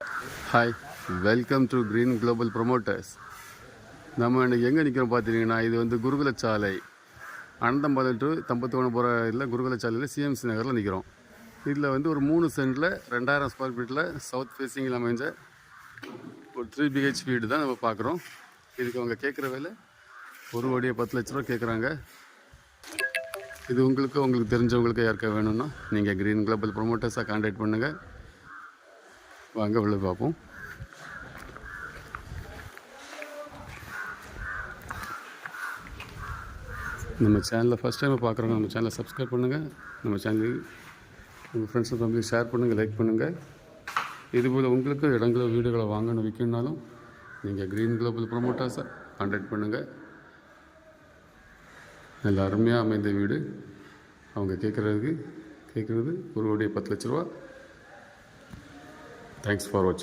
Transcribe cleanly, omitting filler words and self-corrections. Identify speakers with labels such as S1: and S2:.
S1: Hi, welcome to green global promoters. நம்ம இன்றைக்கி எங்கே நிற்கிறோம் பார்த்தீங்கன்னா, இது வந்து குருகுலச்சாலை அனந்தம்பாளையம் டு தம்பத்தோணம் போகிற இல்லை குருகுலச்சாலையில் சிஎம்சி நகரில் நிற்கிறோம். இதில் வந்து ஒரு 3 சென்டில் 2000 ஸ்கொயர் ஃபீட்டில் சவுத் ஃபேஸிங்கில் அமைஞ்ச ஒரு 3 BH வீடு தான் நம்ம பார்க்குறோம். இதுக்கு அவங்க கேட்குற விலை 1,10,00,000 கேட்குறாங்க. இது உங்களுக்கு தெரிஞ்சவங்களுக்கு யாருக்கா வேணும்னா நீங்கள் க்ரீன் குளோபல் ப்ரொமோட்டர்ஸாக கான்டாக்ட் பண்ணுங்கள். வாங்க உள்ள பார்ப்போம். நம்ம சேனலில் ஃபஸ்ட் டைம் பார்க்குறவங்க நம்ம சேனலை சப்ஸ்கிரைப் பண்ணுங்கள். நம்ம சேனலுக்கு உங்கள் ஃப்ரெண்ட்ஸ் அண்ட் ஃபேமிலி ஷேர் பண்ணுங்கள், லைக் பண்ணுங்கள். இதுபோல் உங்களுக்கு இடங்கள வீடுகளை வாங்கணும் விற்கணுன்னாலும் நீங்கள் க்ரீன் குளோபல் ப்ரொமோட்டர்ஸை கான்டாக்ட் பண்ணுங்கள். நல்ல அருமையாக அமைந்த வீடு. அவங்க கேட்குறது 1,10,00,000. தேங்க்ஸ் ஃபார் வாட்சிங்.